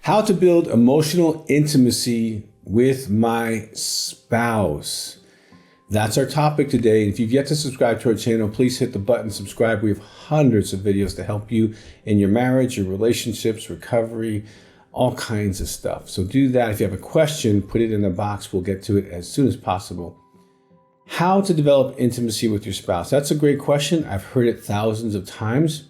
How to build emotional intimacy with my spouse. That's our topic today. If you've yet to subscribe to our channel, please hit the button subscribe. We have hundreds of videos to help you in your marriage, your relationships, recovery, all kinds of stuff. So do that. If you have a question, put it in the box. We'll get to it as soon as possible. How to develop intimacy with your spouse. That's a great question. I've heard it thousands of times.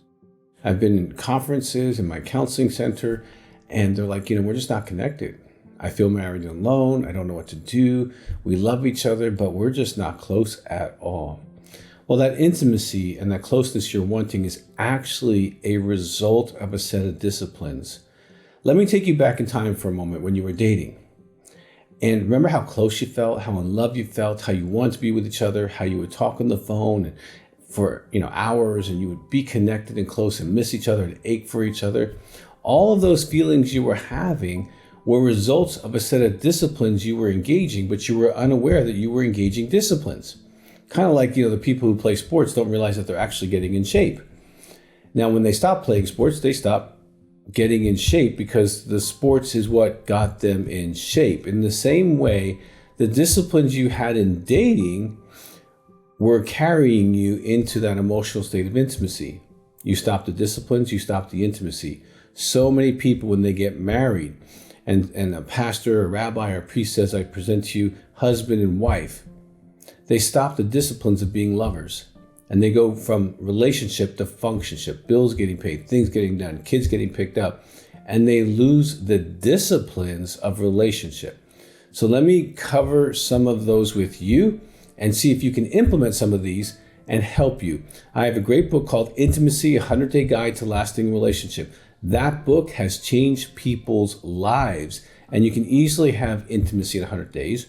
I've been in conferences in my counseling center, and they're like, we're just not connected. I feel married and alone. I don't know what to do. We love each other, but we're just not close at all. Well, that intimacy and that closeness you're wanting is actually a result of a set of disciplines. Let me take you back in time for a moment when you were dating. And remember how close you felt, how in love you felt, how you wanted to be with each other, how you would talk on the phone for hours, and you would be connected and close and miss each other and ache for each other. All of those feelings you were having were results of a set of disciplines you were engaging, but you were unaware that you were engaging disciplines. Kind of like, the people who play sports don't realize that they're actually getting in shape. Now, when they stop playing sports, they stop getting in shape because the sports is what got them in shape. In the same way, the disciplines you had in dating were carrying you into that emotional state of intimacy. You stop the disciplines, you stop the intimacy. So many people, when they get married, and a pastor, a rabbi, or a priest says, I present to you husband and wife, they stop the disciplines of being lovers. And they go from relationship to functionship, bills getting paid, things getting done, kids getting picked up, and they lose the disciplines of relationship. So let me cover some of those with you and see if you can implement some of these and help you. I have a great book called Intimacy, a 100-Day Guide to Lasting Relationship. That book has changed people's lives, and you can easily have intimacy in 100 days.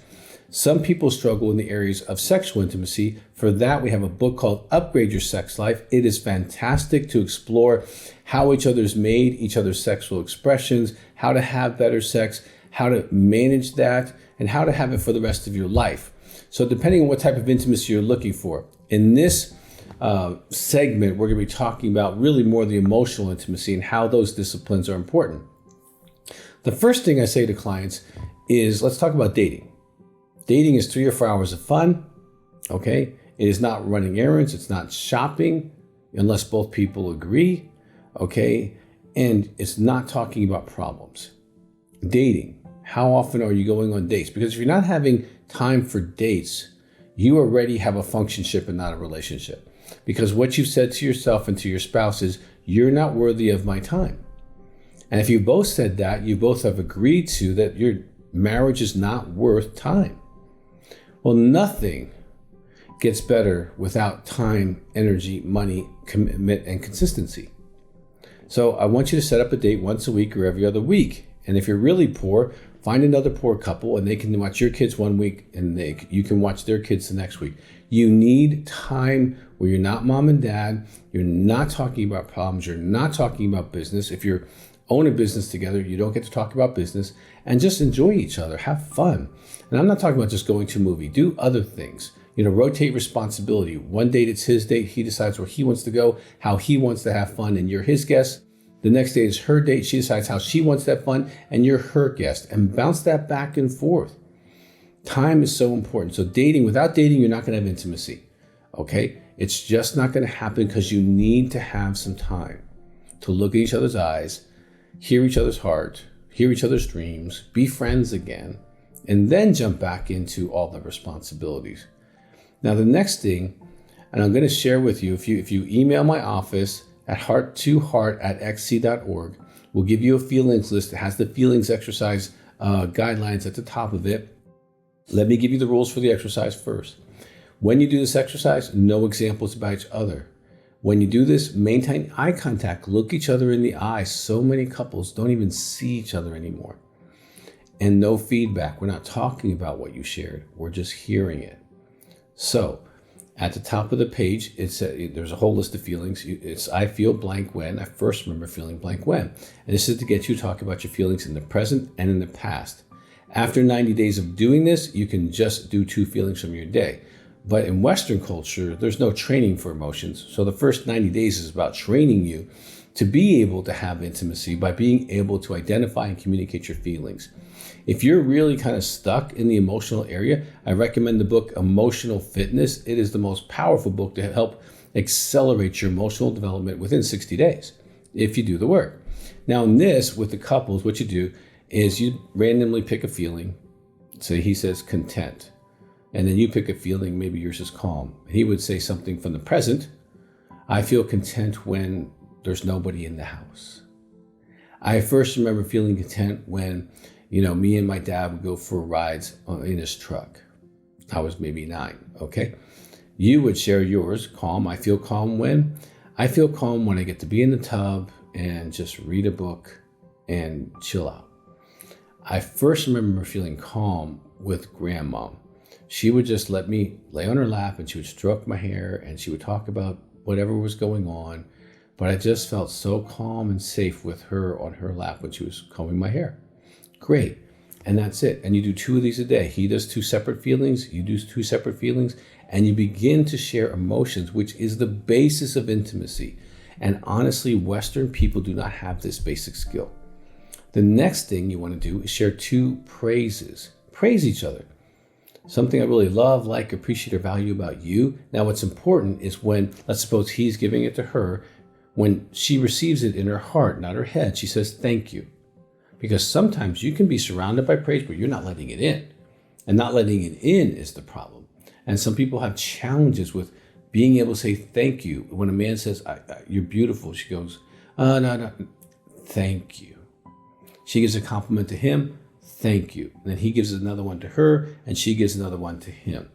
Some people struggle in the areas of sexual intimacy. For that, we have a book called Upgrade Your Sex Life. It is fantastic to explore how each other's made, each other's sexual expressions, how to have better sex, how to manage that, and how to have it for the rest of your life. So depending on what type of intimacy you're looking for, in this segment, we're going to be talking about really more the emotional intimacy and how those disciplines are important. The first thing I say to clients is, let's talk about dating. Dating is 3 or 4 hours of fun, okay? It is not running errands. It's not shopping unless both people agree, okay? And it's not talking about problems. Dating, how often are you going on dates? Because if you're not having time for dates, you already have a functionship and not a relationship. Because what you've said to yourself and to your spouse is, you're not worthy of my time. And if you both said that, you both have agreed to that your marriage is not worth time. Well, nothing gets better without time, energy, money, commitment, and consistency. So I want you to set up a date once a week or every other week. And if you're really poor, find another poor couple and they can watch your kids one week and you can watch their kids the next week. You need time where you're not mom and dad, you're not talking about problems, you're not talking about business. If you own a business together, you don't get to talk about business, and just enjoy each other, have fun. And I'm not talking about just going to a movie, do other things. Rotate responsibility. One date it's his date, he decides where he wants to go, how he wants to have fun, and you're his guest. The next day is her date, she decides how she wants to have fun, and you're her guest, and bounce that back and forth. Time is so important. So without dating, you're not going to have intimacy, okay? It's just not going to happen because you need to have some time to look at each other's eyes, hear each other's heart, hear each other's dreams, be friends again, and then jump back into all the responsibilities. Now, the next thing, and I'm going to share with you, if you email my office at heart2heart@xc.org, we'll give you a feelings list that has the feelings exercise guidelines at the top of it. Let me give you the rules for the exercise first. When you do this exercise, no examples about each other. When you do this, maintain eye contact. Look each other in the eye. So many couples don't even see each other anymore. And no feedback. We're not talking about what you shared. We're just hearing it. So at the top of the page, there's a whole list of feelings. It's I feel blank when. I first remember feeling blank when. And this is to get you to talk about your feelings in the present and in the past. After 90 days of doing this, you can just do 2 feelings from your day. But in Western culture, there's no training for emotions. So the first 90 days is about training you to be able to have intimacy by being able to identify and communicate your feelings. If you're really kind of stuck in the emotional area, I recommend the book Emotional Fitness. It is the most powerful book to help accelerate your emotional development within 60 days if you do the work. Now in this, with the couples, what you do is you randomly pick a feeling. Say he says content. And then you pick a feeling, maybe yours is calm. He would say something from the present. I feel content when there's nobody in the house. I first remember feeling content when, me and my dad would go for rides in his truck. I was maybe 9, okay? You would share yours, calm. I feel calm when? I feel calm when I get to be in the tub and just read a book and chill out. I first remember feeling calm with grandma. She would just let me lay on her lap and she would stroke my hair and she would talk about whatever was going on. But I just felt so calm and safe with her on her lap when she was combing my hair. Great. And that's it. And you do 2 of these a day. He does 2 separate feelings. You do 2 separate feelings. And you begin to share emotions, which is the basis of intimacy. And honestly, Western people do not have this basic skill. The next thing you want to do is share 2 praises. Praise each other. Something I really love, like, appreciate, or value about you. Now, what's important is when, let's suppose he's giving it to her, when she receives it in her heart, not her head, she says, thank you. Because sometimes you can be surrounded by praise, but you're not letting it in. And not letting it in is the problem. And some people have challenges with being able to say thank you. When a man says, you're beautiful, she goes, no, thank you. She gives a compliment to him, thank you. And then he gives another one to her, and she gives another one to him.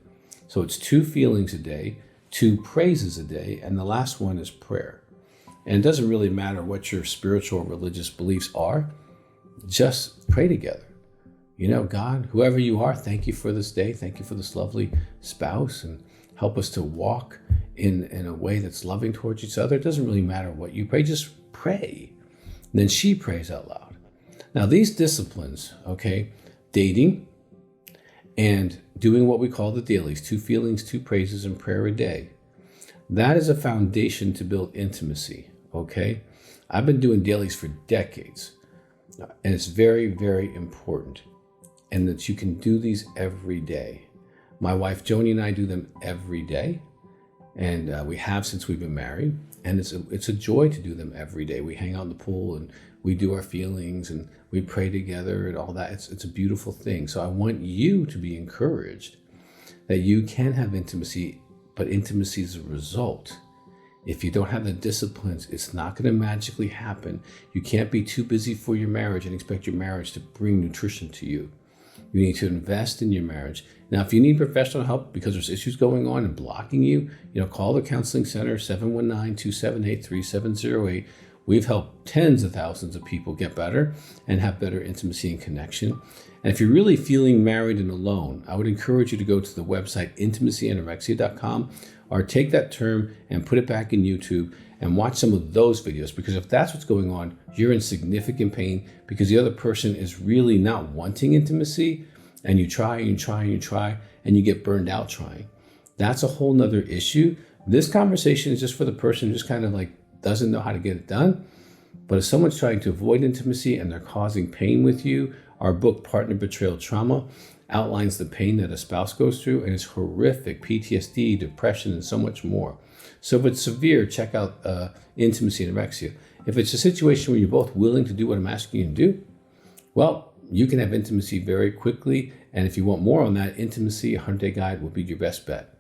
So it's 2 feelings a day, 2 praises a day, and the last one is prayer. And it doesn't really matter what your spiritual or religious beliefs are, just pray together. God, whoever you are, thank you for this day. Thank you for this lovely spouse, and help us to walk in a way that's loving towards each other. It doesn't really matter what you pray, just pray. And then she prays out loud. Now these disciplines, okay, dating and doing what we call the dailies, 2 feelings, 2 praises, and prayer a day. That is a foundation to build intimacy, okay? I've been doing dailies for decades, and it's very, very important, and that you can do these every day. My wife Joni and I do them every day, and we have since we've been married, and it's a joy to do them every day. We hang out in the pool and we do our feelings and we pray together and all that. It's a beautiful thing. So I want you to be encouraged that you can have intimacy, but intimacy is a result. If you don't have the disciplines, it's not going to magically happen. You can't be too busy for your marriage and expect your marriage to bring nutrition to you. You need to invest in your marriage. Now, if you need professional help because there's issues going on and blocking you, call the Counseling Center, 719-278-3708. We've helped tens of thousands of people get better and have better intimacy and connection. And if you're really feeling married and alone, I would encourage you to go to the website intimacyanorexia.com, or take that term and put it back in YouTube and watch some of those videos. Because if that's what's going on, you're in significant pain because the other person is really not wanting intimacy, and you try and you try and you try and you get burned out trying. That's a whole nother issue. This conversation is just for the person who just kind of doesn't know how to get it done. But if someone's trying to avoid intimacy and they're causing pain with you, our book, Partner Betrayal Trauma, outlines the pain that a spouse goes through, and it's horrific, PTSD, depression, and so much more. So if it's severe, check out Intimacy Anorexia. If it's a situation where you're both willing to do what I'm asking you to do, well, you can have intimacy very quickly. And if you want more on that, Intimacy 100-Day Guide will be your best bet.